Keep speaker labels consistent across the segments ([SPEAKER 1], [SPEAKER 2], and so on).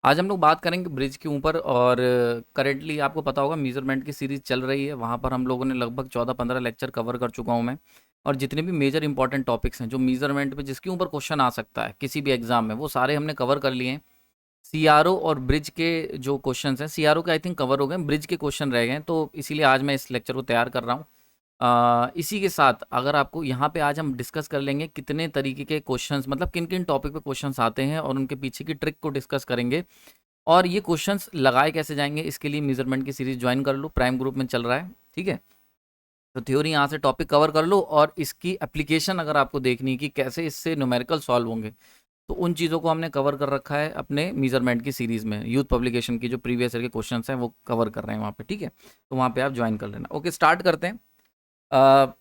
[SPEAKER 1] आज हम लोग बात करेंगे ब्रिज के ऊपर। और करेंटली आपको पता होगा मेजरमेंट की सीरीज चल रही है, वहाँ पर हम लोगों ने लगभग 14-15 लेक्चर कवर कर चुका हूँ मैं। और जितने भी मेजर इंपॉर्टेंट टॉपिक्स हैं जो मेजरमेंट पे जिसके ऊपर क्वेश्चन आ सकता है किसी भी एग्जाम में, वो सारे हमने कवर कर लिए हैं। सीआरओ और ब्रिज के जो क्वेश्चंस हैं, सीआरओ के आई थिंक कवर हो गए, ब्रिज के क्वेश्चन रह गए हैं, तो इसीलिए आज मैं इस लेक्चर को तैयार कर रहा हूँ। इसी के साथ अगर आपको यहाँ पे आज हम डिस्कस कर लेंगे कितने तरीके के क्वेश्चंस, मतलब किन किन टॉपिक पे क्वेश्चंस आते हैं और उनके पीछे की ट्रिक को डिस्कस करेंगे। और ये क्वेश्चंस लगाए कैसे जाएंगे, इसके लिए मेजरमेंट की सीरीज ज्वाइन कर लो, प्राइम ग्रुप में चल रहा है, ठीक है। तो थ्योरी यहाँ से टॉपिक कवर कर लो, और इसकी एप्लीकेशन अगर आपको देखनी है कि कैसे इससे न्यूमेरिकल सॉल्व होंगे, तो उन चीज़ों को हमने कवर कर रखा है अपने मेजरमेंट की सीरीज़ में। यूथ पब्लिकेशन की जो प्रीवियस ईयर के क्वेश्चंस हैं वो कवर कर रहे हैं वहाँ पे, ठीक है। तो वहाँ पे आप ज्वाइन कर लेना। ओके, स्टार्ट करते हैं। अ,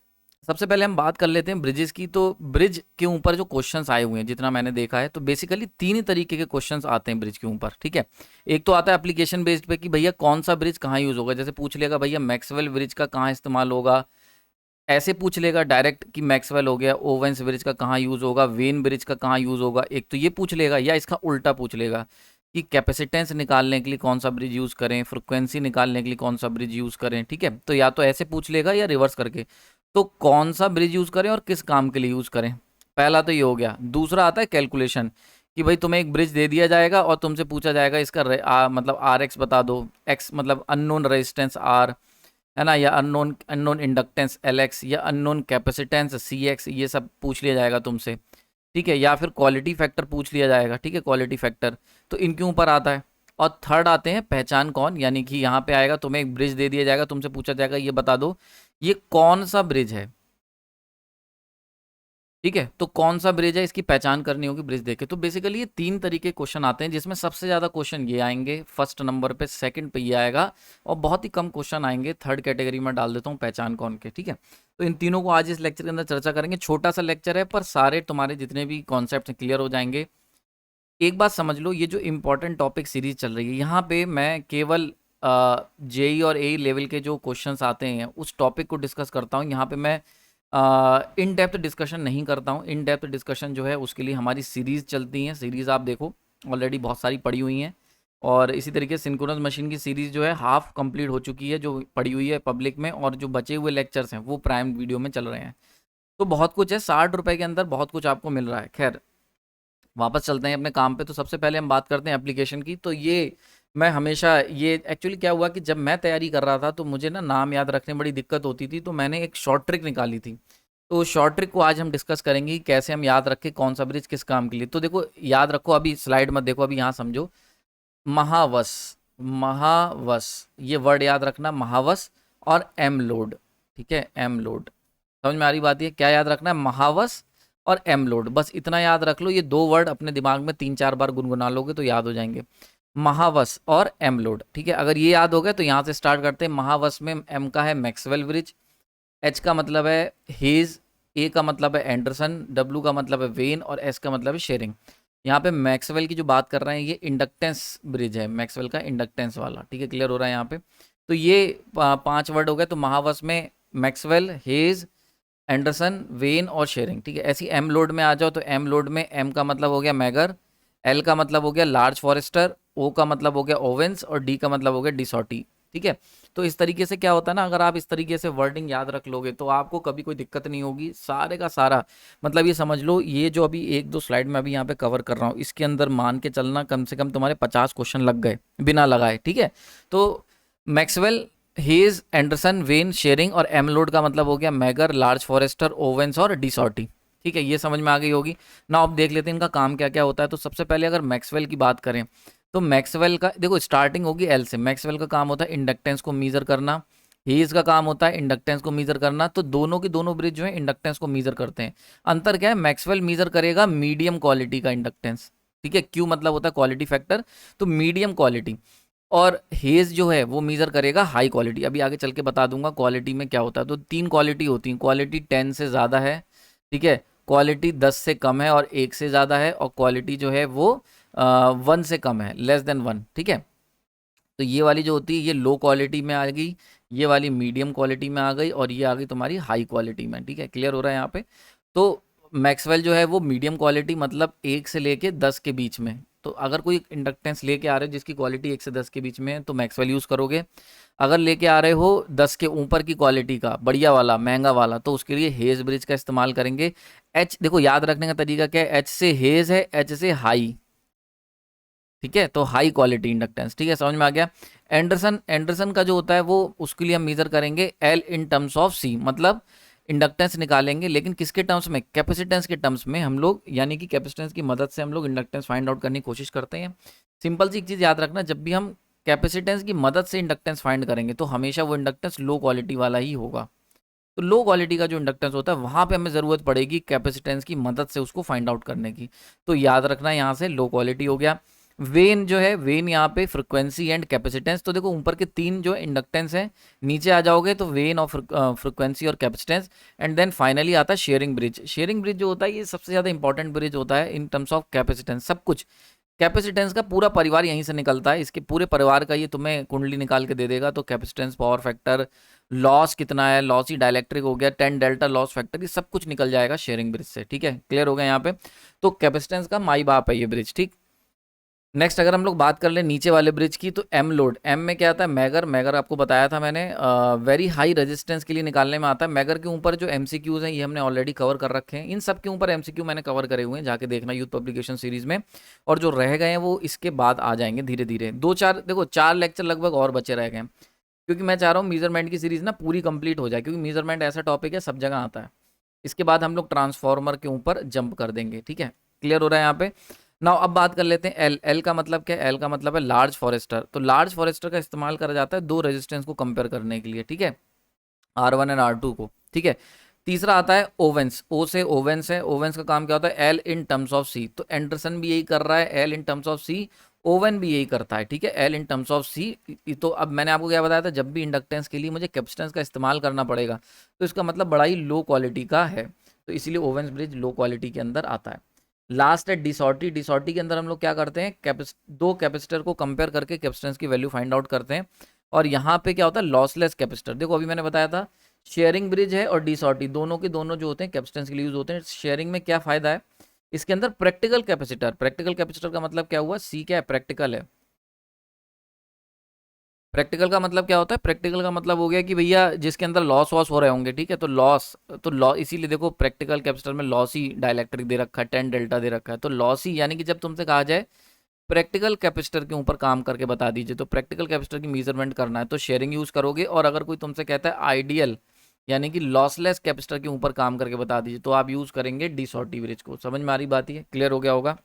[SPEAKER 1] सबसे पहले हम बात कर लेते हैं ब्रिजेस की। तो ब्रिज के ऊपर जो क्वेश्चंस आए हुए हैं, जितना मैंने देखा है, तो बेसिकली तीन ही तरीके के क्वेश्चंस आते हैं ब्रिज के ऊपर, ठीक है। एक तो आता है एप्लीकेशन बेस्ड पे कि भैया कौन सा ब्रिज कहाँ यूज़ होगा, जैसे पूछ लेगा भैया मैक्सवेल ब्रिज का कहाँ इस्तेमाल होगा। ऐसे पूछ लेगा डायरेक्ट कि मैक्सवेल हो गया, ओवेंस ब्रिज का कहाँ यूज़ होगा, वेन ब्रिज का कहाँ यूज़ होगा। एक तो ये पूछ लेगा, या इसका उल्टा पूछ लेगा कि कैपेसिटेंस निकालने के लिए कौन सा ब्रिज यूज़ करें, फ्रिक्वेंसी निकालने के लिए कौन सा ब्रिज यूज़ करें, ठीक है। तो या तो ऐसे पूछ लेगा या रिवर्स करके, तो कौन सा ब्रिज यूज़ करें और किस काम के लिए यूज़ करें। पहला तो ये हो गया। दूसरा आता है कैलकुलेशन, कि भाई तुम्हें एक ब्रिज दे दिया जाएगा और तुमसे पूछा जाएगा इसका मतलब आर एक्स बता दो, एक्स मतलब अननोन रेजिस्टेंस आर, है ना, या unknown unknown inductance L x, या अननोन कैपेसिटेंस सी एक्स, ये सब पूछ लिया जाएगा तुमसे, ठीक है। या फिर क्वालिटी फैक्टर पूछ लिया जाएगा, ठीक है, क्वालिटी फैक्टर। तो इनके ऊपर आता है। और थर्ड आते हैं पहचान कौन, यानी कि यहाँ पे आएगा, तुम्हें एक ब्रिज दे दिया जाएगा, तुमसे पूछा जाएगा ये बता दो ये कौन सा ब्रिज है, ठीक है। तो कौन सा ब्रिज है इसकी पहचान करनी होगी ब्रिज देखे। तो बेसिकली ये तीन तरीके क्वेश्चन आते हैं, जिसमें सबसे ज़्यादा क्वेश्चन ये आएंगे फर्स्ट नंबर पे, सेकंड पे ये आएगा, और बहुत ही कम क्वेश्चन आएंगे थर्ड कैटेगरी में डाल देता हूँ पहचान कौन के, ठीक है। तो इन तीनों को आज इस लेक्चर के अंदर चर्चा करेंगे। छोटा सा लेक्चर है, पर सारे तुम्हारे जितने भी कॉन्सेप्ट क्लियर हो जाएंगे। एक बात समझ लो, ये जो इंपॉर्टेंट टॉपिक सीरीज चल रही है, यहाँ पे मैं केवल जेई और ए लेवल के जो क्वेश्चंस आते हैं उस टॉपिक को डिस्कस करता हूँ। यहाँ पे मैं इन डेप्थ डिस्कशन नहीं करता हूँ। इन डेप्थ डिस्कशन जो है उसके लिए हमारी सीरीज़ चलती हैं। सीरीज़ आप देखो ऑलरेडी बहुत सारी पड़ी हुई हैं। और इसी तरीके से सिंक्रोनस मशीन की सीरीज़ जो है हाफ कंप्लीट हो चुकी है, जो पड़ी हुई है पब्लिक में, और जो बचे हुए लेक्चर्स हैं वो प्राइम वीडियो में चल रहे हैं। तो बहुत कुछ है, 60 रुपये के अंदर बहुत कुछ आपको मिल रहा है। खैर, वापस चलते हैं अपने काम पे। तो सबसे पहले हम बात करते हैं एप्लीकेशन की। तो ये मैं हमेशा, ये एक्चुअली क्या हुआ कि जब मैं तैयारी कर रहा था तो मुझे ना नाम याद रखने में बड़ी दिक्कत होती थी, तो मैंने एक शॉर्ट ट्रिक निकाली थी। तो शॉर्ट ट्रिक को आज हम डिस्कस करेंगे कि कैसे हम याद रखें कौन सा ब्रिज किस काम के लिए। तो देखो, याद रखो, अभी स्लाइड मत देखो, अभी यहाँ समझो। महावस, महावस, ये वर्ड याद रखना, महावस और एम लोड, ठीक है, एम लोड। समझ में आ रही बात? ये क्या याद रखना है? महावस और एम लोड, बस इतना याद रख लो। ये दो वर्ड अपने दिमाग में 3-4 बार गुनगुना लोगे तो याद हो जाएंगे, महावस और एम लोड, ठीक है। अगर ये याद हो गया तो यहाँ से स्टार्ट करते हैं। महावस में एम का है मैक्सवेल ब्रिज, एच का मतलब है हेज, ए का मतलब है एंडरसन, डब्ल्यू का मतलब है वेन, और एस का मतलब है शेयरिंग। यहाँ पे मैक्सवेल की जो बात कर रहे हैं, ये इंडक्टेंस ब्रिज है, मैक्सवेल का इंडक्टेंस वाला, ठीक है। क्लियर हो रहा है यहाँ पे? तो ये 5 वर्ड हो गए। तो महावस में मैक्सवेल, हेज, एंडरसन, वेन और शेयरिंग, ठीक है। ऐसी एम लोड में आ जाओ, तो एम लोड में एम का मतलब हो गया मैगर, एल का मतलब हो गया लार्ज फॉरेस्टर, ओ का मतलब हो गया ओवेंस, और डी का मतलब हो गया डिसॉटी, ठीक है। तो इस तरीके से क्या होता है ना, अगर आप इस तरीके से वर्डिंग याद रख लोगे तो आपको कभी कोई दिक्कत नहीं होगी। सारे का सारा मतलब ये समझ लो, ये जो अभी 1-2 स्लाइड में अभी यहाँ पे कवर कर रहा हूँ, इसके अंदर मान के चलना कम से कम तुम्हारे 50 क्वेश्चन लग गए बिना लगाए, ठीक है। तो Maxwell, hedge, Anderson, when, sharing और एम लोड का मतलब हो गया मैगर, लार्ज फॉरेस्टर, ओवेंस और डिसॉर्टी, ठीक है। ये समझ में आ गई होगी ना। अब देख लेते हैं इनका काम क्या क्या होता है। तो सबसे पहले अगर मैक्सवेल की बात करें, तो मैक्सवेल का देखो स्टार्टिंग होगी एल से। मैक्सवेल का काम होता है इंडक्टेंस को मीजर करना, हेज का काम होता है इंडक्टेंस को मीजर करना। तो दोनों की दोनों ब्रिज जो है इंडक्टेंस को मीजर करते हैं। अंतर क्या है? मैक्सवेल मीजर करेगा मीडियम क्वालिटी का इंडक्टेंस, ठीक है। क्यू मतलब होता है क्वालिटी फैक्टर, तो मीडियम क्वालिटी। और हेज जो है वो मीजर करेगा हाई क्वालिटी। अभी आगे चल के बता दूंगा क्वालिटी में क्या होता है। तो 3 क्वालिटी होती हैं। क्वालिटी 10 से ज़्यादा है, ठीक है, क्वालिटी 10 से कम है, और 1 से ज़्यादा है, और क्वालिटी जो है वो 1 से कम है, लेस देन 1, ठीक है। तो ये वाली जो होती है ये लो क्वालिटी में आ गई, ये वाली मीडियम क्वालिटी में आ गई, और ये आ गई तुम्हारी हाई क्वालिटी में, ठीक है। क्लियर हो रहा है यहाँ पे? तो मैक्सवेल जो है वो मीडियम क्वालिटी, मतलब 1 से लेके 10 के बीच में, तो अगर कोई इंडक्टेंस लेके आ रहे हो जिसकी क्वालिटी 1 से 10 के बीच में है तो मैक्सवेल यूज़ करोगे। अगर लेके आ रहे हो 10 के ऊपर की क्वालिटी का बढ़िया वाला महंगा वाला तो उसके लिए हेज ब्रिज का इस्तेमाल करेंगे। एच देखो याद रखने का तरीका क्या है, एच से हेज है, एच से हाई, ठीक है, तो हाई क्वालिटी इंडक्टेंस, ठीक है, समझ में आ गया। एंडरसन एंडरसन का जो होता है वो उसके लिए हम मेजर करेंगे एल इन टर्म्स ऑफ सी, मतलब इंडक्टेंस निकालेंगे लेकिन किसके टर्म्स में, कैपेसिटेंस के टर्म्स में हम लोग, यानी कि कैपेसिटेंस की मदद से हम लोग इंडक्टेंस फाइंड आउट करने की कोशिश करते हैं। सिंपल सी एक चीज़ याद रखना, जब भी हम कैपेसिटेंस की मदद से इंडक्टेंस फाइंड करेंगे तो हमेशा वो इंडक्टेंस लो क्वालिटी वाला ही होगा। तो लो क्वालिटी का जो इंडक्टेंस होता है वहाँ पे हमें ज़रूरत पड़ेगी कैपेसिटेंस की मदद से उसको फाइंड आउट करने की। तो याद रखना यहाँ से लो क्वालिटी हो गया। वेन जो है, वेन यहाँ पे फ्रिक्वेंसी एंड कैपेसिटेंस, तो देखो ऊपर के 3 जो इंडक्टेंस है, नीचे आ जाओगे तो वेन और फ्रिक्वेंसी और कैपेसिटेंस, एंड देन फाइनली आता है शेयरिंग ब्रिज। शेयरिंग ब्रिज जो होता है ये सबसे ज़्यादा इंपॉर्टेंट ब्रिज होता है इन टर्म्स ऑफ कैपेसिटेंस। सब कुछ कैपेसिटेंस का पूरा परिवार यहीं से निकलता है, इसके पूरे परिवार का ये तुम्हें कुंडली निकाल के दे देगा। तो कैपेसिटेंस, पावर फैक्टर, लॉस कितना है, लॉस ही डाइलेक्ट्रिक हो गया, 10 डेल्टा लॉस फैक्टर, ये सब कुछ निकल जाएगा शेयरिंग ब्रिज से, ठीक है, क्लियर हो गया यहाँ पे। तो कैपेसिटेंस का माई बाप है ये ब्रिज, ठीक। नेक्स्ट अगर हम लोग बात कर ले नीचे वाले ब्रिज की, तो एम लोड, एम में क्या आता है, मैगर, मैगर आपको बताया था मैंने, वेरी हाई रेजिस्टेंस के लिए निकालने में आता है। मैगर के ऊपर जो एमसीक्यूज हैं ये हमने ऑलरेडी कवर कर रखे हैं, इन सब के ऊपर एमसीक्यू मैंने कवर करे हुए हैं, जाके देखना यूथ पब्लिकेशन सीरीज में, और जो रह गए हैं वो इसके बाद आ जाएंगे धीरे धीरे। 2-4 देखो 4 लेक्चर लगभग और बचे रह गए हैं, क्योंकि मैं चाह रहा हूँ मेजरमेंट की सीरीज ना पूरी कंप्लीट हो जाए, क्योंकि मेजरमेंट ऐसा टॉपिक है सब जगह आता है। इसके बाद हम लोग ट्रांसफॉर्मर के ऊपर जंप कर देंगे, ठीक है, क्लियर हो रहा है यहाँ पे। नाउ अब बात कर लेते हैं एल। एल का मतलब क्या है, एल का मतलब है लार्ज फॉरेस्टर। तो लार्ज फॉरेस्टर का इस्तेमाल करा जाता है 2 रेजिस्टेंस को कंपेयर करने के लिए, ठीक है, R1 एंड R2 को, ठीक है। तीसरा आता है ओवेंस, ओ से ओवेंस है। ओवेंस का काम क्या होता है, L in terms of C. तो एंडरसन भी यही कर रहा है, L in terms of C. Owen भी यही करता है, ठीक है, L in terms of C. तो अब मैंने आपको क्या बताया था, जब भी इंडक्टेंस के लिए मुझे कैपेसिटेंस का इस्तेमाल करना पड़ेगा तो इसका मतलब बड़ा ही लो क्वालिटी का है, तो इसीलिए ओवेंस ब्रिज लो क्वालिटी के अंदर आता है। लास्ट है डिसॉर्टी। डिसॉर्टी के अंदर हम लोग क्या करते हैं, 2 कैपेसिटर को कंपेयर करके कैपेसिटेंस की वैल्यू फाइंड आउट करते हैं। और यहाँ पे क्या होता है, लॉसलेस कैपेसिटर। देखो अभी मैंने बताया था शेयरिंग ब्रिज है और डिसॉर्टी, दोनों के दोनों जो होते हैं कैपेसिटेंस के लिए यूज होते हैं। शेयरिंग में क्या फायदा है, इसके अंदर प्रैक्टिकल कैपेसिटर। प्रैक्टिकल कैपेसिटर का मतलब क्या हुआ, सी क्या है, प्रैक्टिकल है। प्रैक्टिकल का मतलब क्या होता है, प्रैक्टिकल का मतलब हो गया कि भैया जिसके अंदर लॉस वॉस हो रहे होंगे, ठीक है, तो लॉस, तो लॉस, इसीलिए देखो प्रैक्टिकल कैपेसिटर में लॉस ही डाइलेक्ट्रिक दे रखा है, 10 डेल्टा दे रखा है, तो लॉस ही, यानी कि जब तुमसे कहा जाए प्रैक्टिकल कैपेसिटर के ऊपर काम करके बता दीजिए, तो प्रैक्टिकल कैपेसिटर की मेजरमेंट करना है तो शेयरिंग यूज करोगे। और अगर कोई तुमसे कहता है आइडियल यानी कि लॉसलेस कैपेसिटर के ऊपर काम करके बता दीजिए, तो आप यूज करेंगे डिसॉर्टी ब्रिज को। समझ में आ रही बात, है क्लियर हो गया होगा।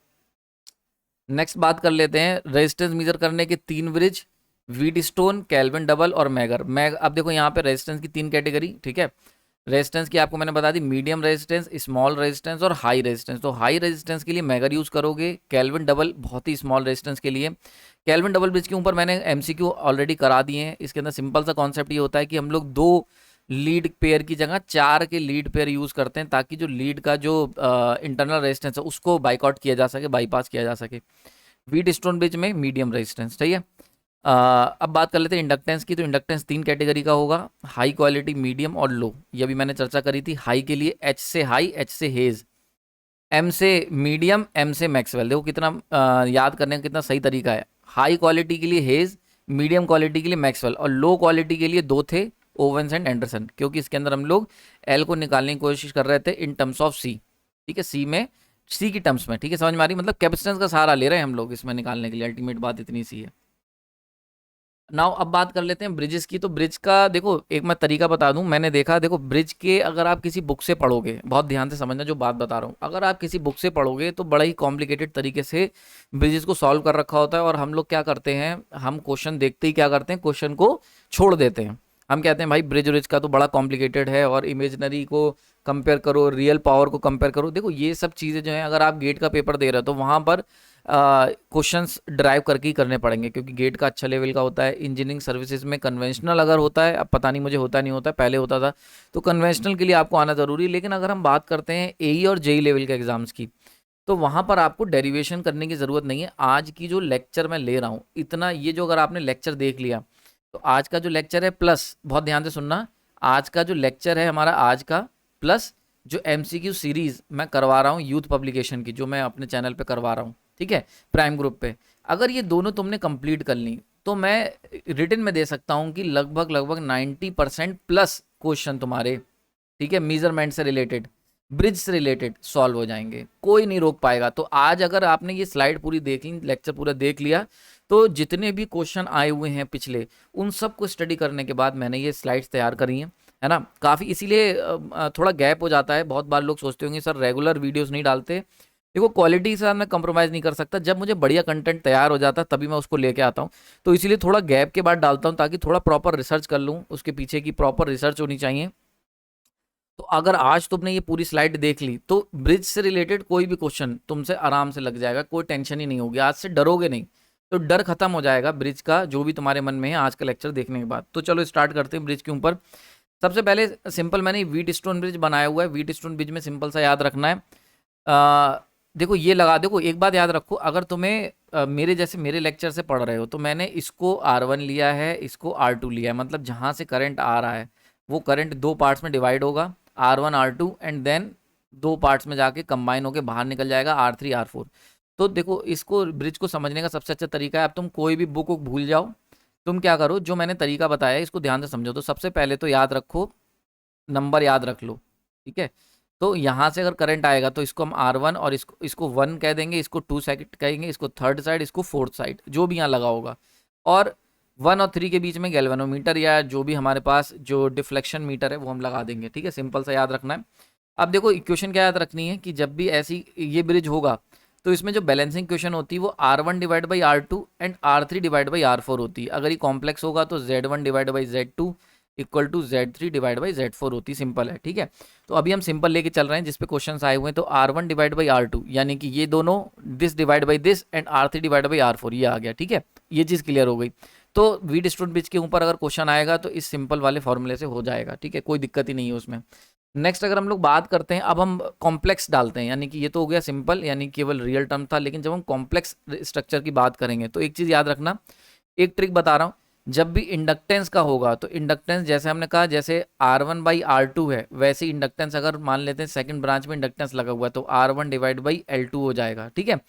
[SPEAKER 1] नेक्स्ट बात कर लेते हैं रेजिस्टेंस मेजर करने के 3 ब्रिज, व्हीटस्टोन, केल्विन डबल और मैगर। मैग, अब देखो यहाँ पे रेजिस्टेंस की 3 कैटेगरी, ठीक है। रेजिस्टेंस की आपको मैंने बता दी, मीडियम रेजिस्टेंस, स्मॉल रेजिस्टेंस और हाई रेजिस्टेंस। तो हाई रेजिस्टेंस के लिए मैगर यूज करोगे, केल्विन डबल बहुत ही स्मॉल रेजिस्टेंस के लिए। केल्विन डबल ब्रिज के ऊपर मैंने एमसीक्यू ऑलरेडी करा दिए हैं। इसके अंदर सिंपल सा कॉन्सेप्ट ये होता है कि हम लोग 2 लीड पेयर की जगह 4 के लीड पेयर यूज करते हैं, ताकि जो लीड का जो इंटरनल रेजिस्टेंस है उसको बाइकआउट किया जा सके, बाईपास किया जा सके। व्हीटस्टोन ब्रिज में मीडियम रेजिस्टेंस, ठीक है। अब बात कर लेते हैं इंडक्टेंस की। तो इंडक्टेंस 3 कैटेगरी का होगा, हाई क्वालिटी, मीडियम और लो। ये भी मैंने चर्चा करी थी। हाई के लिए एच से हाई, एच से हेज, एम से मीडियम, एम से मैक्सवेल। देखो कितना याद करने का कितना सही तरीका है। हाई क्वालिटी के लिए हेज, मीडियम क्वालिटी के लिए मैक्सवेल, और लो क्वालिटी के लिए 2 थे, ओवेंस एंड एंडरसन, क्योंकि इसके अंदर हम लोग एल को निकालने की कोशिश कर रहे थे इन टर्म्स ऑफ सी, ठीक है, सी में, सी की टर्म्स में, ठीक है, समझ में आ रही, मतलब कैपेसिटेंस का सहारा ले रहे हैं हम लोग इसमें निकालने के लिए। अल्टीमेट बात इतनी सी है। नाउ अब बात कर लेते हैं ब्रिजेस की। तो ब्रिज का देखो एक मैं तरीका बता दूं, मैंने देखा, देखो ब्रिज के अगर आप किसी बुक से पढ़ोगे, बहुत ध्यान से समझना जो बात बता रहा हूँ, अगर आप किसी बुक से पढ़ोगे तो बड़ा ही कॉम्प्लिकेटेड तरीके से ब्रिजेस को सॉल्व कर रखा होता है। और हम लोग क्या करते हैं, हम क्वेश्चन देखते ही क्या करते हैं, क्वेश्चन को छोड़ देते हैं। हम कहते हैं भाई ब्रिज व्रिज का तो बड़ा कॉम्प्लिकेटेड है, और इमेजनरी को कंपेयर करो, रियल पावर को कंपेयर करो। देखो ये सब चीज़ें जो है, अगर आप गेट का पेपर दे रहे हो तो वहाँ पर क्वेश्चंस ड्राइव करके ही करने पड़ेंगे, क्योंकि गेट का अच्छा लेवल का होता है। इंजीनियरिंग सर्विसेज में कन्वेंशनल अगर होता है, अब पता नहीं मुझे होता नहीं होता, पहले होता था, तो कन्वेंशनल के लिए आपको आना ज़रूरी है। लेकिन अगर हम बात करते हैं एई और जेई लेवल के एग्जाम्स की, तो वहाँ पर आपको डेरिवेशन करने की ज़रूरत नहीं है। आज की जो लेक्चर मैं ले रहा हूँ इतना, ये जो अगर आपने लेक्चर देख लिया, तो आज का जो लेक्चर है प्लस, बहुत ध्यान से सुनना, आज का जो लेक्चर है हमारा आज का, प्लस जो एमसीक्यू सीरीज़ मैं करवा रहा हूँ यूथ पब्लिकेशन की, जो मैं अपने चैनल पे करवा रहा हूँ, ठीक है, प्राइम ग्रुप पे। अगर ये दोनों तुमने कंप्लीट कर ली तो मैं रिटन में दे सकता हूँ कि लगभग लगभग 90% प्लस क्वेश्चन तुम्हारे, ठीक है, मेजरमेंट से रिलेटेड, ब्रिज से रिलेटेड सॉल्व हो जाएंगे, कोई नहीं रोक पाएगा। तो आज अगर आपने ये स्लाइड पूरी देख ली, लेक्चर पूरा देख लिया, तो जितने भी क्वेश्चन आए हुए हैं पिछले, उन सब को स्टडी करने के बाद मैंने ये स्लाइड्स तैयार करी हैं, है ना। काफ़ी इसीलिए थोड़ा गैप हो जाता है। बहुत बार लोग सोचते होंगे सर रेगुलर वीडियोस नहीं डालते। देखो क्वालिटी के साथ मैं कंप्रोमाइज़ नहीं कर सकता, जब मुझे बढ़िया कंटेंट तैयार हो जाता है तभी मैं उसको लेके आता हूँ। तो इसीलिए थोड़ा गैप के बाद डालता हूँ, ताकि थोड़ा प्रॉपर रिसर्च कर लूँ, उसके पीछे की प्रॉपर रिसर्च होनी चाहिए। तो अगर आज तुमने ये पूरी स्लाइड देख ली तो ब्रिज से रिलेटेड कोई भी क्वेश्चन तुमसे आराम से लग जाएगा, कोई टेंशन ही नहीं होगी, आज से डरोगे नहीं। तो डर खत्म हो जाएगा ब्रिज का, जो भी तुम्हारे मन में है आज का लेक्चर देखने के बाद। तो चलो स्टार्ट करते हैं ब्रिज के ऊपर। सबसे पहले सिंपल मैंने व्हीट स्टोन ब्रिज बनाया हुआ है। व्हीट स्टोन ब्रिज में सिंपल सा याद रखना है, देखो ये लगा, देखो एक बात याद रखो, अगर तुम्हें मेरे जैसे मेरे लेक्चर से पढ़ रहे हो तो मैंने इसको R1 लिया है, इसको R2 लिया है, मतलब जहाँ से करंट आ रहा है वो करंट दो पार्ट्स में डिवाइड होगा, R1 R2, एंड देन दो पार्ट्स में जाके कंबाइन होके बाहर निकल जाएगा R3 R4। तो देखो इसको ब्रिज को समझने का सबसे अच्छा तरीका है, अब तुम कोई भी बुक भूल जाओ, तुम क्या करो, जो मैंने तरीका बताया है इसको ध्यान से समझो। तो सबसे पहले तो याद रखो, नंबर याद रख लो, ठीक है। तो यहाँ से अगर करंट आएगा तो इसको हम R1 और इसको 1 कह देंगे, इसको 2 सेकंड कहेंगे, इसको थर्ड साइड, इसको फोर्थ साइड, जो भी यहाँ लगा होगा। और 1 और 3 के बीच में गैल्वेनोमीटर या जो भी हमारे पास जो डिफ्लेक्शन मीटर है वो हम लगा देंगे, ठीक है। सिंपल सा याद रखना है। अब देखो इक्वेशन क्या याद रखनी है कि जब भी ऐसी ये ब्रिज होगा तो इसमें जो बैलेंसिंग इक्वेशन होती है वो R1 divide by R2 and R3 divide by R4 होती है। अगर ये कॉम्प्लेक्स होगा तो Z1 divide by Z2 equal to Z3 divide by Z4 होती, सिंपल है, ठीक है। तो अभी हम सिंपल लेके चल रहे हैं जिसपे क्वेश्चन आए हुए हैं। तो R1 डिवाइड बाई R2 यानी कि ये दोनों, this divide by this, and R3 divide by R4 ये आ गया, ठीक है। ये चीज़ क्लियर हो गई। तो व्हीट स्टोन ब्रिज के ऊपर अगर क्वेश्चन आएगा तो इस सिंपल वाले फॉर्मूले से हो जाएगा, ठीक है, कोई दिक्कत ही नहीं है उसमें। नेक्स्ट अगर हम लोग बात करते हैं, अब हम कॉम्प्लेक्स डालते हैं, यानी कि ये तो हो गया सिंपल, यानी केवल रियल टर्म था, लेकिन जब हम कॉम्प्लेक्स स्ट्रक्चर की बात करेंगे तो एक चीज़ याद रखना, एक ट्रिक बता रहा हूँ, जब भी इंडक्टेंस का होगा तो इंडक्टेंस जैसे हमने कहा, जैसे R1 बाई R2 है, वैसे इंडक्टेंस अगर मान लेते हैं सेकंड ब्रांच में इंडक्टेंस लगा हुआ है तो R1 डिवाइड बाई L2 हो जाएगा, ठीक है।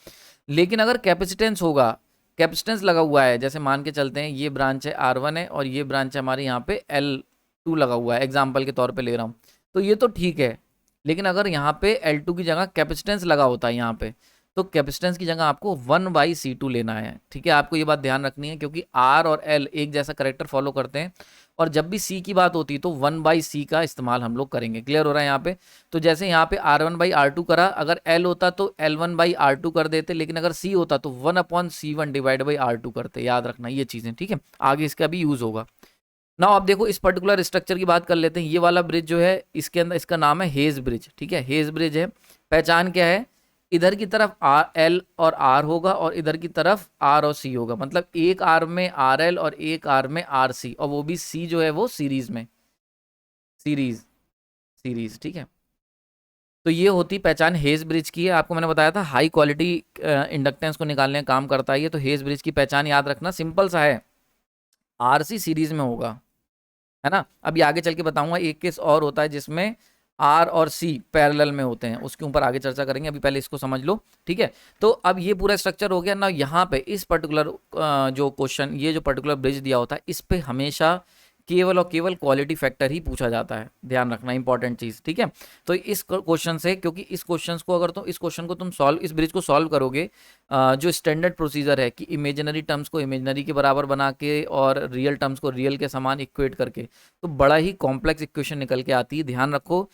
[SPEAKER 1] लेकिन अगर कैपेसिटेंस होगा, कैपेसिटेंस लगा हुआ है, जैसे मान के चलते हैं ये ब्रांच है R1 है और ये ब्रांच है हमारे यहाँ पे L2 लगा हुआ है, एग्जाम्पल के तौर पर ले रहा हूँ, तो ये तो ठीक है। लेकिन अगर यहाँ पे L2 की जगह कैपेसिटेंस लगा होता है यहाँ पे, तो कैपेसिटेंस की जगह आपको 1/C2 लेना है, ठीक है। आपको ये बात ध्यान रखनी है क्योंकि R और L एक जैसा करेक्टर फॉलो करते हैं, और जब भी C की बात होती है तो 1/C का इस्तेमाल हम लोग करेंगे। क्लियर हो रहा है यहाँ पे। तो जैसे यहाँ पे R1/R2 करा, अगर L होता तो L1/R2 कर देते, लेकिन अगर C होता तो 1/C1 डिवाइड बाई R2 करते। याद रखना ये चीज़ें, ठीक है, आगे इसका भी यूज़ होगा ना। आप देखो इस पर्टिकुलर स्ट्रक्चर की बात कर लेते हैं। ये वाला ब्रिज जो है इसके अंदर, इसका नाम है हेज ब्रिज, ठीक है, हेज ब्रिज है। पहचान क्या है, इधर की तरफ L और R होगा और इधर की तरफ R और C होगा, मतलब एक R में RL और एक R में RC, और वो भी C जो है वो सीरीज में, सीरीज, ठीक है। तो ये होती पहचान हेज ब्रिज की है। आपको मैंने बताया था हाई क्वालिटी इंडक्टेंस को निकालने का काम करता है ये। तो हेज ब्रिज की पहचान याद रखना, सिंपल सा है, RC सीरीज में होगा, है ना। अभी आगे चल के बताऊंगा। एक केस और होता है जिसमें R और C पैरेलल में होते हैं, उसके ऊपर आगे चर्चा करेंगे, अभी पहले इसको समझ लो, ठीक है। तो अब ये पूरा स्ट्रक्चर हो गया ना। यहाँ पे इस पर्टिकुलर जो क्वेश्चन, ये जो पर्टिकुलर ब्रिज दिया होता है, इस पे हमेशा केवल और केवल क्वालिटी फैक्टर ही पूछा जाता है, ध्यान रखना, इंपॉर्टेंट चीज़, ठीक है। तो इस क्वेश्चन से, क्योंकि इस क्वेश्चन को अगर तो इस क्वेश्चन को तुम सॉल्व, इस ब्रिज को सॉल्व करोगे, जो स्टैंडर्ड प्रोसीजर है कि इमेजिनरी टर्म्स को इमेजिनरी के बराबर बना के और रियल टर्म्स को रियल के समान इक्वेट करके, तो बड़ा ही कॉम्प्लेक्स इक्वेशन निकल के आती है। ध्यान रखो,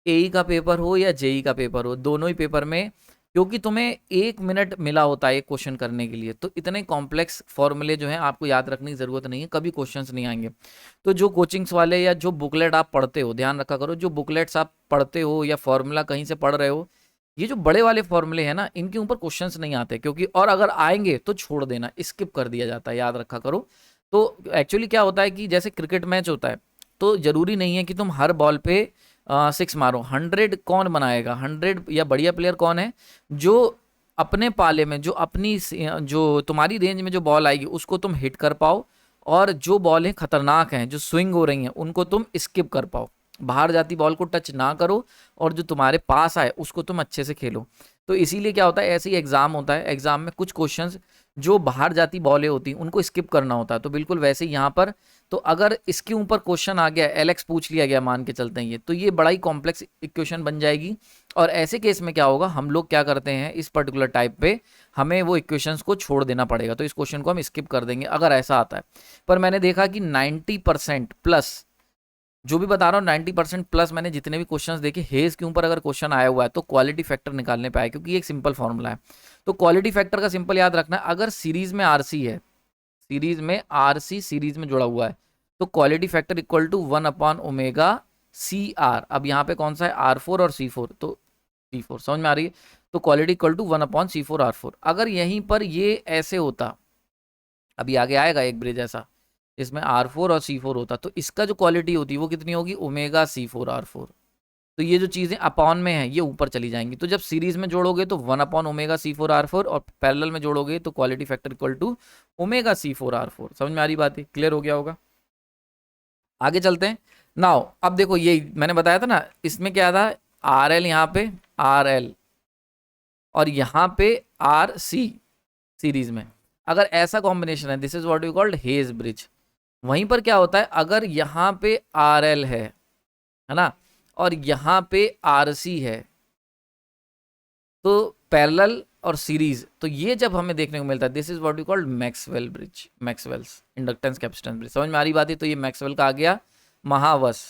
[SPEAKER 1] AE का पेपर हो या JEE का पेपर हो, दोनों ही पेपर में, क्योंकि तुम्हें 1 मिनट मिला होता है एक क्वेश्चन करने के लिए, तो इतने कॉम्प्लेक्स फॉर्मूले जो हैं आपको याद रखने की ज़रूरत नहीं है, कभी क्वेश्चंस नहीं आएंगे। तो जो कोचिंग्स वाले या जो बुकलेट आप पढ़ते हो, ध्यान रखा करो, जो बुकलेट्स आप पढ़ते हो या फॉर्मूला कहीं से पढ़ रहे हो, ये जो बड़े वाले फॉर्मूले हैं ना, इनके ऊपर क्वेश्चंस नहीं आते, क्योंकि और अगर आएंगे तो छोड़ देना, स्किप कर दिया जाता है, याद रखा करो। तो एक्चुअली क्या होता है कि जैसे क्रिकेट मैच होता है, तो ज़रूरी नहीं है कि तुम हर बॉल पे 6 मारो। 100 कौन बनाएगा, 100 या बढ़िया प्लेयर कौन है जो अपने पाले में, जो अपनी जो तुम्हारी रेंज में जो बॉल आएगी उसको तुम हिट कर पाओ, और जो बॉलें खतरनाक हैं, जो स्विंग हो रही हैं, उनको तुम स्किप कर पाओ, बाहर जाती बॉल को टच ना करो और जो तुम्हारे पास आए उसको तुम अच्छे से खेलो। तो इसीलिए क्या होता है, ऐसे ही एग्जाम होता है, एग्जाम में कुछ क्वेश्चंस जो बाहर जाती बॉलें होती हैं उनको स्किप करना होता है। तो बिल्कुल वैसे ही यहाँ पर, तो अगर इसके ऊपर क्वेश्चन आ गया, एलएक्स पूछ लिया गया मान के चलते हैं ये, तो ये बड़ा ही कॉम्प्लेक्स इक्वेशन बन जाएगी। और ऐसे केस में क्या होगा, हम लोग क्या करते हैं इस पर्टिकुलर टाइप पे, हमें वो इक्वेशंस को छोड़ देना पड़ेगा। तो इस क्वेश्चन को हम स्किप कर देंगे अगर ऐसा आता है। पर मैंने देखा कि 90% प्लस, जो भी बता रहा हूँ 90% प्लस, मैंने जितने भी क्वेश्चंस देखे हेज के ऊपर अगर क्वेश्चन आया हुआ है तो क्वालिटी फैक्टर निकालने पे आया, क्योंकि ये एक सिंपल फॉर्मूला है। तो क्वालिटी फैक्टर का सिंपल याद रखना है, अगर सीरीज में आरसी है, सीरीज में आरसी सीरीज में जुड़ा हुआ है, तो क्वालिटी फैक्टर इक्वल टू 1/ओमेगा सी आर। अब यहाँ पे कौन सा है, R4 और C4, तो C4 समझ में आ रही है। तो क्वालिटी इक्वल टू 1/C4R4। अगर यहीं पर ये ऐसे होता, अभी आगे आएगा एक ब्रिज ऐसा इसमें R4 और C4 होता, तो इसका जो क्वालिटी होती है वो कितनी होगी, ओमेगा C4R4। तो ये जो चीज़ें अपॉन में है ये ऊपर चली जाएंगी। तो जब सीरीज में जोड़ोगे तो 1/ओमेगा C4R4, और पैरेलल में जोड़ोगे तो quality factor equal to omega C4R4। समझ में आ रही बात है, क्लियर हो गया होगा। आगे चलते हैं। नाउ अब देखो, ये मैंने बताया था ना, इसमें क्या था, RL यहाँ पे RL और यहाँ पे RC सीरीज में, अगर ऐसा कॉम्बिनेशन है, this is what we called Hay's bridge. वहीं पर क्या होता है, अगर यहाँ पे RL है ना, और यहाँ पे RC है, तो पैरेलल और सीरीज, तो ये जब हमें देखने को मिलता है, this is what we called Maxwell bridge, Maxwell's inductance capacitance bridge. समझ में आ रही बात है। तो ये मैक्सवेल का आ गया महावश,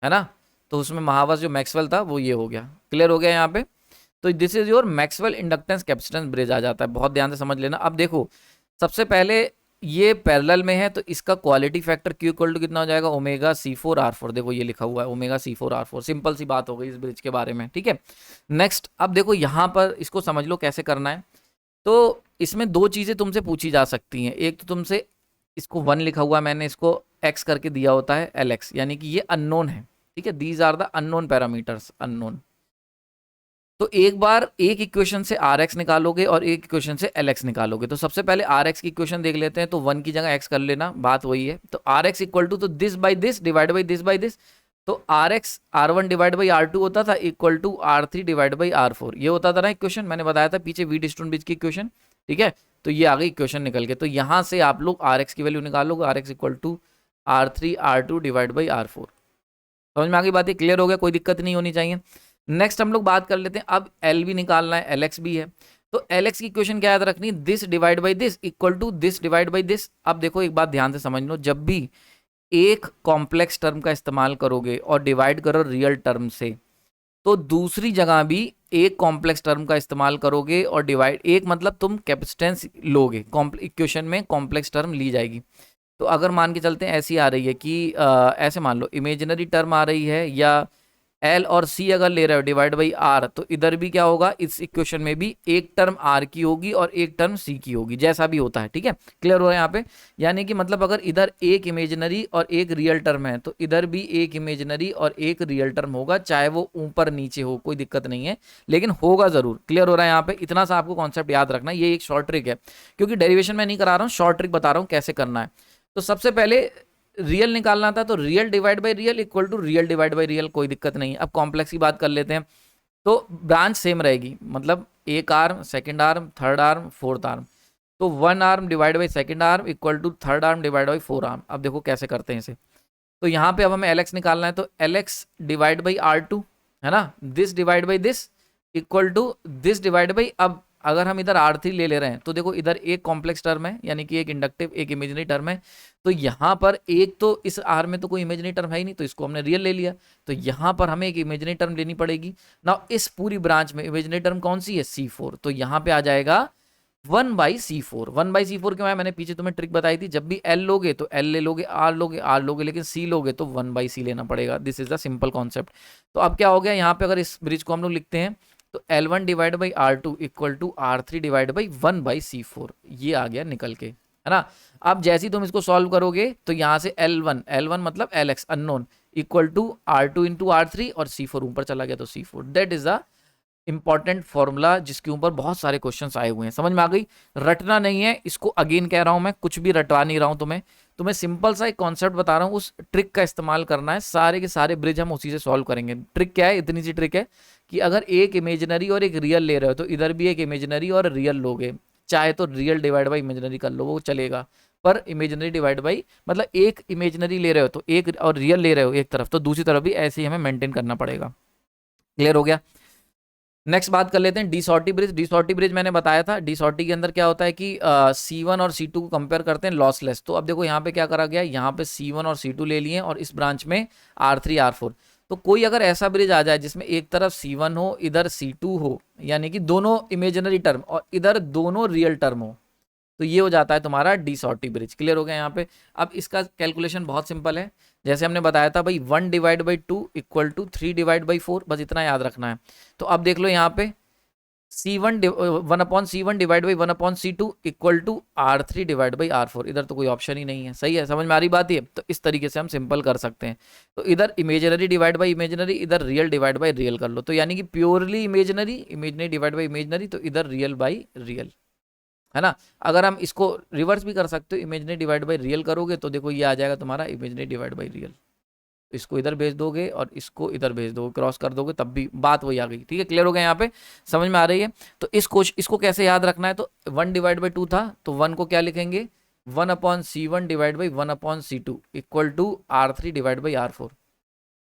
[SPEAKER 1] है ना, तो उसमें महावश जो मैक्सवेल था वो ये हो गया, क्लियर हो गया यहाँ पे। तो this is your Maxwell inductance capacitance bridge आ जाता है। बहुत ध्यान से समझ लेना। अब देखो, सबसे पहले ये पैरेलल में है, तो इसका quality factor Q equal to कितना हो जाएगा, ओमेगा C4R4। देखो ये लिखा हुआ है ओमेगा C4R4। सिंपल सी बात हो गई इस ब्रिज के बारे में, ठीक है। नेक्स्ट, अब देखो यहाँ पर इसको समझ लो कैसे करना है। तो इसमें दो चीज़ें तुमसे पूछी जा सकती हैं। एक तो तुमसे, इसको 1 लिखा हुआ है मैंने, इसको x करके दिया होता है LX, यानी कि ये अननोन है, ठीक है। These are the unknown parameters, unknown. तो एक बार एक इक्वेशन से RX निकालोगे और एक इक्वेशन से LX निकालोगे। तो सबसे पहले RX की इक्वेशन देख लेते हैं। तो 1 की जगह x कर लेना, बात वही है। तो RX इक्वल टू, तो this by this divide by this by this, तो RX R1 divide by R2 होता था, equal to R3 divide by R4। ये होता था ना इक्वेशन, मैंने बताया था पीछे व्हीटस्टोन ब्रिज की इक्वेशन, ठीक है। तो ये आ गई इक्वेशन निकल के। तो यहाँ से आप लोग RX की वैल्यू निकालोगे, RX equal to R3 R2 divide by R4। समझ में आ गई बात है, क्लियर हो गया, कोई दिक्कत नहीं होनी चाहिए। नेक्स्ट हम लोग बात कर लेते हैं, अब L भी निकालना है, LX भी है। तो LX की इक्वेशन क्या याद रखनी, this divide by this equal to this divide by this. अब देखो एक बात ध्यान से समझ लो, जब भी एक कॉम्प्लेक्स टर्म का इस्तेमाल करोगे और डिवाइड करो रियल टर्म से, तो दूसरी जगह भी एक कॉम्प्लेक्स टर्म का इस्तेमाल करोगे और डिवाइड, एक मतलब तुम कैपेसिटेंस लोगे, इक्वेशन में कॉम्प्लेक्स टर्म ली जाएगी। तो अगर मान के चलते हैं ऐसी आ रही है कि ऐसे मान लो इमेजिनरी टर्म आ रही है, या L और C अगर ले रहे हो डिवाइड बाई R, तो इधर भी क्या होगा, इस इक्वेशन में भी एक टर्म R की होगी और एक टर्म C की होगी, जैसा भी होता है, ठीक है। क्लियर हो रहा है यहाँ पे। यानी कि मतलब अगर इधर एक इमेजिनरी और एक रियल टर्म है, तो इधर भी एक इमेजिनरी और एक रियल टर्म होगा, चाहे वो ऊपर नीचे हो, कोई दिक्कत नहीं है, लेकिन होगा जरूर। क्लियर हो रहा है यहाँ पे, इतना सा आपको कॉन्सेप्ट याद रखना। ये एक शॉर्ट ट्रिक है, क्योंकि डेरिवेशन में नहीं करा रहा हूँ, शॉर्ट ट्रिक बता रहा हूँ कैसे करना है। तो सबसे पहले रियल निकालना था, तो real divide by real equal to real divide by real, कोई दिक्कत नहीं है। अब कॉम्प्लेक्स की बात कर लेते हैं। तो ब्रांच सेम रहेगी, मतलब एक arm, second arm, third arm, fourth arm. तो 1 arm divide by second arm equal to third arm divide by 4 arm. अब देखो कैसे करते हैं इसे। तो यहाँ पे अब हमें LX निकालना है, तो LX डिवाइड बाई R2, है ना, this divide by this equal to this divide by, अब अगर हम इधर R3 ले रहे हैं, तो देखो इधर एक कॉम्प्लेक्स टर्म है, यानी कि एक इंडक्टिव, एक इमेजिनरी टर्म है। तो यहाँ पर एक, तो इस R में तो कोई इमेजिनरी टर्म है ही नहीं, तो इसको हमने रियल ले लिया। तो यहाँ पर हमें एक इमेजिनरी टर्म लेनी पड़ेगी ना। इस पूरी ब्रांच में इमेजिनरी टर्म कौन सी है, C4। तो यहाँ पे आ जाएगा 1/C4। 1/C4 क्यों है, मैंने पीछे तुम्हें ट्रिक बताई थी, जब भी L लोगे तो L ले लोगे, R लोगे R लोगे, लेकिन C लोगे तो 1/C लेना पड़ेगा। This is the simple concept. तो अब क्या हो गया यहाँ पे, अगर इस ब्रिज को हम लोग लिखते हैं, तो L1 divide by R2 equal to R3 divide by 1/C4, ये आ गया निकल के, है ना। अब जैसे ही तुम इसको सॉल्व करोगे, तो यहाँ से L1 मतलब LX unknown equal to R2 into R3 और C4 ऊपर चला गया, तो C4। That is the important formula, जिसके ऊपर बहुत सारे क्वेश्चंस आए हुए हैं। समझ में आ गई, रटना नहीं है इसको, अगेन कह रहा हूं मैं, कुछ भी रटवा नहीं रहा हूं तुम्हें। तो मैं सिंपल सा एक कॉन्सेप्ट बता रहा हूँ, उस ट्रिक का इस्तेमाल करना है, सारे के सारे ब्रिज हम उसी से सॉल्व करेंगे। ट्रिक क्या है, इतनी सी ट्रिक है कि अगर एक इमेजिनरी और एक रियल ले रहे हो तो इधर भी एक इमेजिनरी और रियल लोगे, चाहे तो रियल डिवाइड बाई इमेजिनरी कर लो वो चलेगा, पर इमेजिनरी डिवाइड बाई मतलब एक इमेजिनरी ले रहे हो तो एक और रियल ले रहे हो एक तरफ तो दूसरी तरफ भी ऐसे ही हमें मेंटेन करना पड़ेगा। क्लियर हो गया। नेक्स्ट बात कर लेते हैं डी-शॉर्टी ब्रिज। डी-शॉर्टी ब्रिज मैंने बताया था, डी-शॉर्टी के अंदर क्या होता है कि C1 और C2 को कंपेयर करते हैं लॉसलेस। तो अब देखो यहाँ पे क्या करा गया, यहाँ पे C1 और C2 ले लिए और इस ब्रांच में R3 R4। तो कोई अगर ऐसा ब्रिज आ जाए जिसमें एक तरफ C1 हो इधर C2 हो, यानी कि दोनों इमेजिनरी टर्म और इधर दोनों रियल टर्म हो, तो ये हो जाता है तुम्हारा डी-शॉर्टी ब्रिज। क्लियर हो गया यहाँ पे। अब इसका कैलकुलेशन बहुत सिंपल है, जैसे हमने बताया था भाई 1 divide by 2 equal to 3 divide by 4, बस इतना याद रखना है। तो अब देख लो यहाँ पे C1 1/C1 divide by 1/C2 equal to R3 divide by R4, इधर तो कोई ऑप्शन ही नहीं है। सही है, समझ में आ रही बात ये। तो इस तरीके से हम सिंपल कर सकते हैं। तो इधर इमेजिनरी डिवाइड बाई इमेजिनरी, इधर रियल डिवाइड बाई रियल कर लो, तो यानी कि purely imaginary, imaginary divide by imaginary, तो इधर रियल बाई रियल, है ना। अगर हम इसको रिवर्स भी कर सकते हो, इमेजिनरी डिवाइड बाई रियल करोगे तो देखो ये आ जाएगा तुम्हारा इमेजिनरी डिवाइड बाई रियल। इसको इधर भेज दोगे और इसको इधर भेज दोगे, क्रॉस कर दोगे, तब भी बात वही आ गई। ठीक है, क्लियर हो गया यहाँ पे, समझ में आ रही है। तो इसको कैसे याद रखना है, तो 1 डिवाइड बाई 2 था तो 1 को क्या लिखेंगे 1/C1 divide by 1/C2 equal to R3 divide by R4।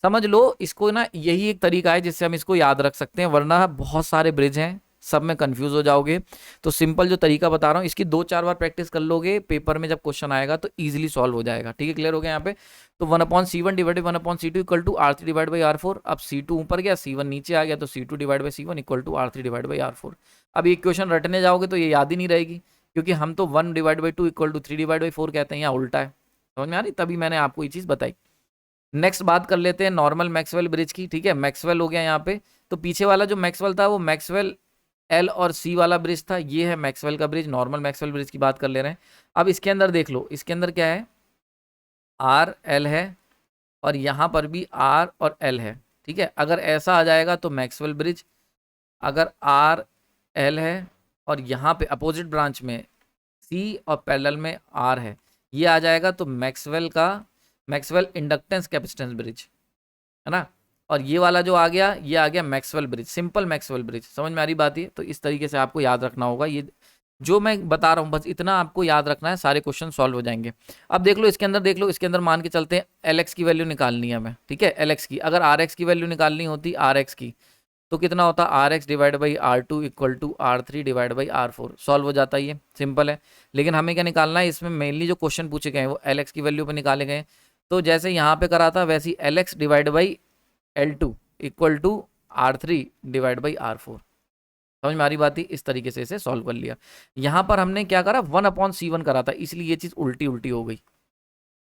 [SPEAKER 1] समझ लो इसको ना, यही एक तरीका है जिससे हम इसको याद रख सकते हैं, वरना बहुत सारे ब्रिज हैं, सब में कंफ्यूज हो जाओगे। तो सिंपल जो तरीका बता रहा हूँ इसकी 2-4 बार प्रैक्टिस कर लोगे, पेपर में जब क्वेश्चन आएगा तो इजीली सॉल्व हो जाएगा। ठीक है, क्लियर हो गया यहाँ पे। तो 1/C1 divide by 1/C2 equal to R3 divide by R4। अब C2 ऊपर गया, C1 नीचे आ गया, तो C2 divide by C1 equal to R3 divide by R4। अब ये क्वेश्चन रटने जाओगे तो ये याद ही नहीं रहेगी, क्योंकि हम तो 1 divide by 2 equal to 3 divide by 4 कहते हैं, यहाँ उल्टा है। समझ में आ रही, तभी मैंने आपको ये चीज़ बताई। नेक्स्ट बात कर लेते हैं नॉर्मल मैक्सवेल ब्रिज की। ठीक है, मैक्सवेल हो गया यहाँ पे। तो पीछे वाला जो मैक्सवेल था वो मैक्सवेल L और C वाला ब्रिज था, ये है मैक्सवेल का ब्रिज, नॉर्मल मैक्सवेल ब्रिज की बात कर ले रहे हैं। अब इसके अंदर देख लो, इसके अंदर क्या है, R L है और यहाँ पर भी R और L है। ठीक है, अगर ऐसा आ जाएगा तो मैक्सवेल ब्रिज, अगर R L है और यहाँ पे अपोजिट ब्रांच में C और पैरेलल में R है, ये आ जाएगा तो मैक्सवेल इंडक्टेंस कैपेसिटेंस ब्रिज, है ना। और ये वाला जो आ गया, ये आ गया Maxwell bridge, simple Maxwell bridge. समझ में आ रही बात ये। तो इस तरीके से आपको याद रखना होगा, ये जो मैं बता रहा हूँ बस इतना आपको याद रखना है, सारे क्वेश्चन सॉल्व हो जाएंगे। अब देख लो इसके अंदर, देख लो इसके अंदर मान के चलते हैं LX की वैल्यू निकालनी है हमें। ठीक है, LX की, अगर RX की वैल्यू निकालनी होती RX की, तो कितना होता RX divide by R2 equal to R3 divide by R4, solve हो जाता है, ये सिंपल है। लेकिन हमें क्या निकालना है, इसमें मेनली जो क्वेश्चन पूछे गए हैं वो LX की वैल्यू पर निकाले गए। तो जैसे यहाँ पे करा था वैसे ही LX divide by L2 equal to R3 divide by R4। समझ में आ रही बात ही, इस तरीके से इसे सॉल्व कर लिया। यहाँ पर हमने क्या करा 1/C1 करा था, इसलिए ये चीज़ उल्टी उल्टी हो गई।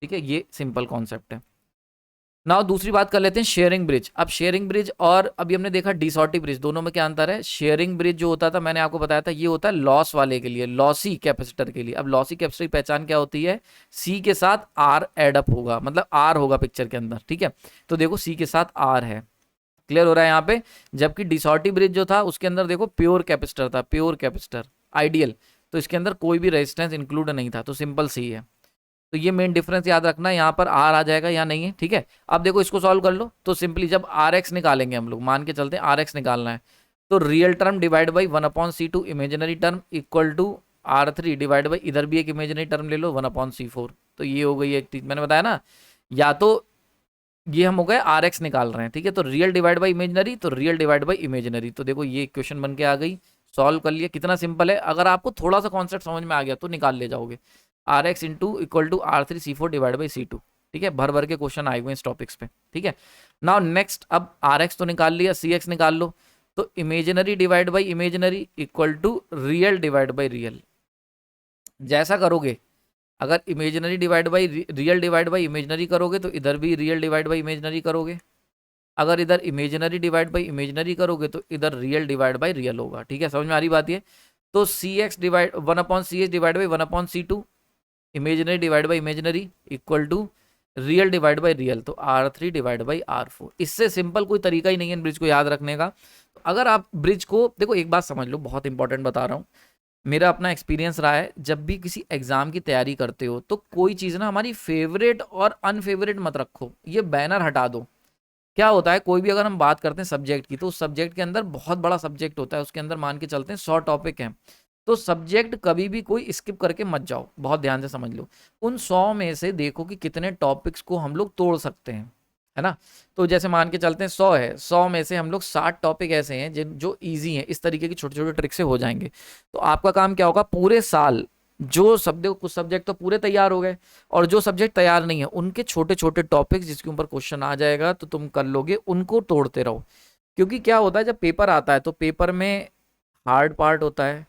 [SPEAKER 1] ठीक है, ये सिंपल कॉन्सेप्ट है। नाउ दूसरी बात कर लेते हैं शेयरिंग ब्रिज। अब शेयरिंग ब्रिज और अभी हमने देखा डी-शॉर्टी ब्रिज, दोनों में क्या अंतर है। शेयरिंग ब्रिज जो होता था मैंने आपको बताया था, ये होता है लॉस वाले के लिए, लॉसी कैपेसिटर के लिए। अब लॉसी कैपेसिटर की पहचान क्या होती है, C के साथ R एड अप होगा, मतलब R होगा पिक्चर के अंदर। ठीक है, तो देखो C के साथ R है, क्लियर हो रहा है यहाँ पे। जबकि डी-शॉर्टी ब्रिज जो था उसके अंदर देखो प्योर कैपेसिटर था, प्योर कैपेसिटर आइडियल, तो इसके अंदर कोई भी रेजिस्टेंस इंक्लूड नहीं था, तो सिंपल सी है। तो ये मेन डिफरेंस याद रखना है, यहाँ पर R आ जाएगा, यहाँ नहीं है। ठीक है, अब देखो इसको सॉल्व कर लो, तो सिंपली जब RX निकालेंगे हम लोग, मान के चलते हैं RX निकालना है, तो real term divide by 1/C2 imaginary term equal to R3 divide by, इधर भी एक इमेजिनरी टर्म ले लो 1/C4। तो ये हो गई एक चीज मैंने बताया ना, या तो ये हम हो गए RX निकाल रहे हैं। ठीक है, तो रियल डिवाइड बाई इमेजिनरी, तो रियल डिवाइड बाई इमेजिनरी, तो देखो ये क्वेश्चन बन के आ गई, सॉल्व कर लिया। कितना सिंपल है, अगर आपको थोड़ा सा कॉन्सेप्ट समझ में आ गया तो निकाल ले जाओगे। RX into equal to R3C4 divide by C2। ठीक है, भर भर के क्वेश्चन आए हुए हैं इस टॉपिक्स पे। ठीक है, नाउ नेक्स्ट, अब RX तो निकाल लिया, CX निकाल लो, तो imaginary divide by imaginary equal to real divide by real. जैसा करोगे, अगर imaginary divide by real divide by imaginary करोगे तो इधर भी रियल डिवाइड बाई इमेजिनरी करोगे, अगर इधर इमेजिनरी डिवाइड बाई इमेजिनरी करोगे तो इधर रियल डिवाइड बाई रियल होगा। ठीक है, समझ में आ रही बात ये। तो CX divide 1/CH divide by 1/C2 imaginary divide by imaginary equal to real divide by real, तो R3 डिवाइड बाई R4। इससे सिंपल कोई तरीका ही नहीं है ब्रिज को याद रखने का। अगर आप ब्रिज को देखो, एक बात समझ लो, बहुत इंपॉर्टेंट बता रहा हूँ, मेरा अपना एक्सपीरियंस रहा है, जब भी किसी एग्जाम की तैयारी करते हो तो कोई चीज़ ना हमारी फेवरेट और अनफेवरेट मत रखो, ये बैनर हटा दो। क्या होता है, कोई भी अगर हम बात करते हैं सब्जेक्ट की, तो उस सब्जेक्ट के अंदर बहुत बड़ा सब्जेक्ट होता है, उसके अंदर मान के चलते हैं 100 टॉपिक हैं। तो सब्जेक्ट कभी भी कोई स्किप करके मत जाओ, बहुत ध्यान से समझ लो। उन 100 में से देखो कि कितने टॉपिक्स को हम लोग तोड़ सकते हैं, है ना। तो जैसे मान के चलते हैं 100 है, 100 में से हम लोग 60 टॉपिक ऐसे हैं जिन जो ईजी हैं, इस तरीके की छोटे छोटे ट्रिक से हो जाएंगे। तो आपका काम क्या होगा, पूरे साल जो सब्जेक्ट, कुछ सब्जेक्ट तो पूरे तैयार हो गए, और जो सब्जेक्ट तैयार नहीं है उनके छोटे छोटे टॉपिक्स जिसके ऊपर क्वेश्चन आ जाएगा तो तुम कर लोगे, उनको तोड़ते रहो। क्योंकि क्या होता है, जब पेपर आता है तो पेपर में हार्ड पार्ट होता है,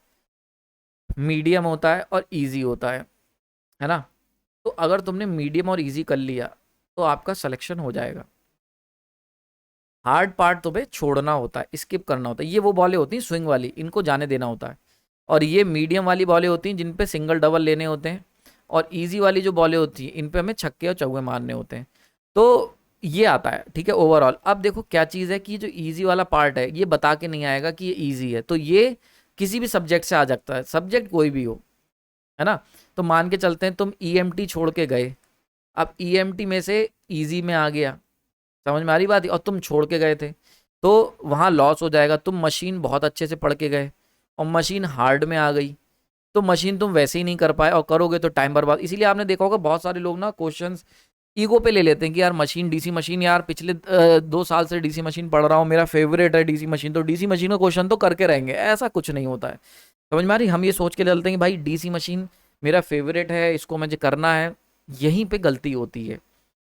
[SPEAKER 1] मीडियम होता है और इजी होता है ना। तो अगर तुमने मीडियम और इजी कर लिया तो आपका सिलेक्शन हो जाएगा। हार्ड पार्ट तुम्हें छोड़ना होता है, स्किप करना होता है। ये वो बॉलें होती हैं स्विंग वाली, इनको जाने देना होता है। और ये मीडियम वाली बॉलें होती हैं जिन पे सिंगल डबल लेने होते हैं। और इजी वाली जो बॉलें होती हैं इन पे हमें छक्के और चौके मारने होते हैं। तो ये आता है, ठीक है, ओवरऑल। अब देखो क्या चीज़ है कि जो इजी वाला पार्ट है ये बता के नहीं आएगा कि ये इजी है, तो ये किसी भी सब्जेक्ट से आ सकता है, सब्जेक्ट कोई भी हो, है ना। तो मान के चलते हैं तुम ईएमटी छोड़ के गए, अब ईएमटी में से इजी में आ गया, समझ में आ रही बात, और तुम छोड़ के गए थे तो वहाँ लॉस हो जाएगा। तुम मशीन बहुत अच्छे से पढ़ के गए और मशीन हार्ड में आ गई, तो मशीन तुम वैसे ही नहीं कर पाए और करोगे तो टाइम बर्बाद। इसीलिए आपने देखा होगा बहुत सारे लोग ना क्वेश्चंस ईगो पे ले लेते हैं कि यार मशीन, डीसी मशीन, यार पिछले 2 साल से डीसी मशीन पढ़ रहा हूँ, मेरा फेवरेट है डीसी मशीन, तो डीसी मशीन का क्वेश्चन तो करके रहेंगे। ऐसा कुछ नहीं होता है, समझ में आ रही। हम ये सोच के चलते हैं कि भाई डीसी मशीन मेरा फेवरेट है, इसको मुझे करना है, यहीं पे गलती होती है।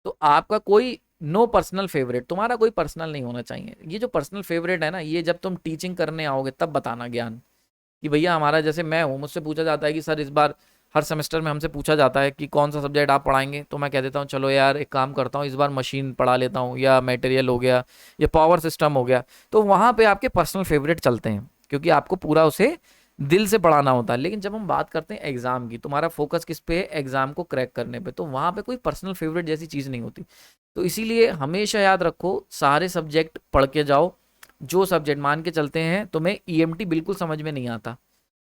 [SPEAKER 1] तो आपका कोई नो पर्सनल फेवरेट, तुम्हारा कोई पर्सनल नहीं होना चाहिए। ये जो पर्सनल फेवरेट है ना, ये जब तुम टीचिंग करने आओगे तब बताना ज्ञान, कि भैया हमारा, जैसे मैं हूँ, मुझसे पूछा जाता है कि सर इस बार हर सेमेस्टर में हमसे पूछा जाता है कि कौन सा सब्जेक्ट आप पढ़ाएंगे, तो मैं कह देता हूँ चलो यार एक काम करता हूँ, इस बार मशीन पढ़ा लेता हूँ, या मटेरियल हो गया, या पावर सिस्टम हो गया। तो वहाँ पे आपके पर्सनल फेवरेट चलते हैं, क्योंकि आपको पूरा उसे दिल से पढ़ाना होता है। लेकिन जब हम बात करते हैं एग्जाम की, तुम्हारा फोकस किस पे है, एग्जाम को क्रैक करने पे, तो वहाँ पे कोई पर्सनल फेवरेट जैसी चीज़ नहीं होती। तो इसीलिए हमेशा याद रखो, सारे सब्जेक्ट पढ़ के जाओ। जो सब्जेक्ट, मान के चलते हैं तुम्हें ईएमटी बिल्कुल समझ में नहीं आता,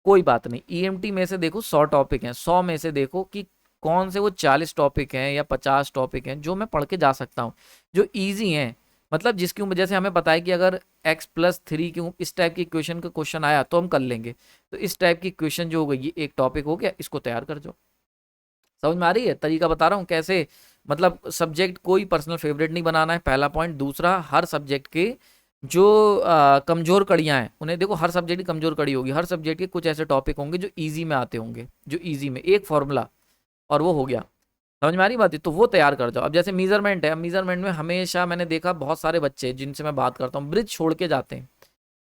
[SPEAKER 1] कोई बात नहीं, ईएमटी में से देखो 100 टॉपिक हैं, 100 में से देखो कि कौन से वो 40 टॉपिक हैं या 50 टॉपिक हैं जो मैं पढ़ के जा सकता हूँ, जो ईजी हैं। मतलब जिसकी वजह से हमें पता है कि अगर x+3 की इस टाइप की इक्वेशन का क्वेश्चन आया तो हम कर लेंगे। तो इस टाइप की इक्वेशन जो हो गई, ये एक टॉपिक हो गया, इसको तैयार कर जाओ। समझ में आ रही है, तरीका बता रहा हूँ कैसे। मतलब सब्जेक्ट कोई पर्सनल फेवरेट नहीं बनाना है, पहला पॉइंट। दूसरा, हर सब्जेक्ट के जो कमजोर कड़ियां हैं उन्हें देखो, हर सब्जेक्ट की कमजोर कड़ी होगी, हर सब्जेक्ट के कुछ ऐसे टॉपिक होंगे जो इजी में आते होंगे, जो इजी में एक फॉर्मूला और वो हो गया। समझ में आ रही बात है, तो वो तैयार कर जाओ। अब जैसे मीजरमेंट है, मेजरमेंट में हमेशा मैंने देखा बहुत सारे बच्चे जिनसे मैं बात करता हूँ ब्रिज छोड़ के जाते हैं।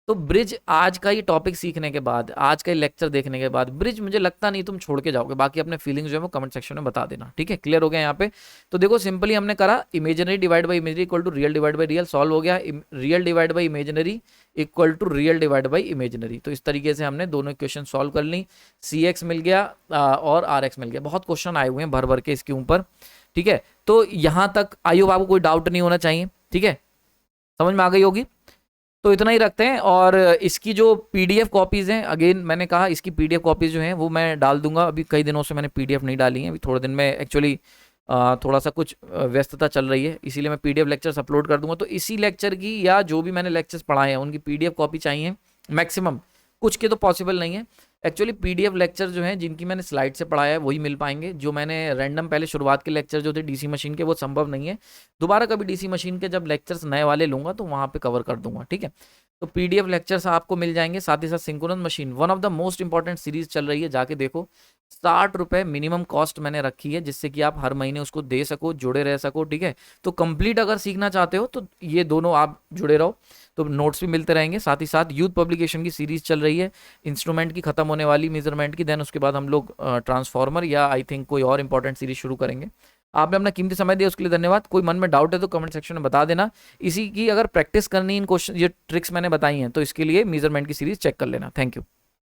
[SPEAKER 1] तो ब्रिज आज का ये टॉपिक सीखने के बाद, आज का ये लेक्चर देखने के बाद, ब्रिज मुझे लगता नहीं तुम छोड़ के जाओगे। बाकी अपने फीलिंग्स जो है वो कमेंट सेक्शन में बता देना, ठीक है। क्लियर हो गया यहाँ पे। तो देखो सिंपली हमने करा, imaginary divide by imaginary equal to real divide by real, solve हो गया। Real divide by imaginary equal to real divide by imaginary. तो इस तरीके से हमने दोनों इक्वेशन सॉल्व कर ली। सी एक्स मिल गया और आर एक्स मिल गया। बहुत क्वेश्चन आए हुए हैं भर भर के इसके ऊपर, ठीक है। तो यहाँ तक आई होप आपको कोई डाउट नहीं होना चाहिए, ठीक है, समझ में आ गई होगी। तो इतना ही रखते हैं। और इसकी जो पीडीएफ कॉपीज़ हैं, अगेन मैंने कहा इसकी पीडीएफ कॉपीज़ जो हैं वो मैं डाल दूंगा। अभी कई दिनों से मैंने पीडीएफ नहीं डाली है, अभी थोड़े दिन में एक्चुअली थोड़ा सा कुछ व्यस्तता चल रही है, इसीलिए मैं पीडीएफ लेक्चर्स अपलोड कर दूंगा। तो इसी लेक्चर की या जो भी मैंने लेक्चर्स पढ़ाए हैं उनकी पीडीएफ कॉपी चाहिए मैक्सिमम, कुछ के तो पॉसिबल नहीं है। एक्चुअली पीडीएफ लेक्चर जो हैं जिनकी मैंने स्लाइड से पढ़ाया है वही मिल पाएंगे। जो मैंने रैंडम पहले शुरुआत के लेक्चर जो थे डीसी मशीन के, वो संभव नहीं है। दोबारा कभी डीसी मशीन के जब लेक्चर्स नए वाले लूंगा तो वहाँ पे कवर कर दूंगा, ठीक है। तो पीडीएफ लेक्चर्स आपको मिल जाएंगे। साथ ही साथ synchronous machine, one of the most important series चल रही है, जाके देखो। 60 रुपये मिनिमम कॉस्ट मैंने रखी है, जिससे कि आप हर महीने उसको दे सको, जुड़े रह सको, ठीक है। तो कंप्लीट अगर सीखना चाहते हो तो ये दोनों आप जुड़े रहो, तो नोट्स भी मिलते रहेंगे। साथ ही साथ यूथ पब्लिकेशन की सीरीज चल रही है, इंस्ट्रूमेंट की खत्म होने वाली, मेजरमेंट की, देन उसके बाद हम लोग ट्रांसफॉर्मर या आई थिंक कोई और इंपॉर्टेंट सीरीज शुरू करेंगे। आपने अपना कीमती समय दिया उसके लिए धन्यवाद। कोई मन में डाउट है तो कमेंट सेक्शन में बता देना। इसी की अगर प्रैक्टिस करनी, इन क्वेश्चन, ये ट्रिक्स मैंने बताई हैं, तो इसके लिए मेजरमेंट की सीरीज चेक कर लेना। Thank you.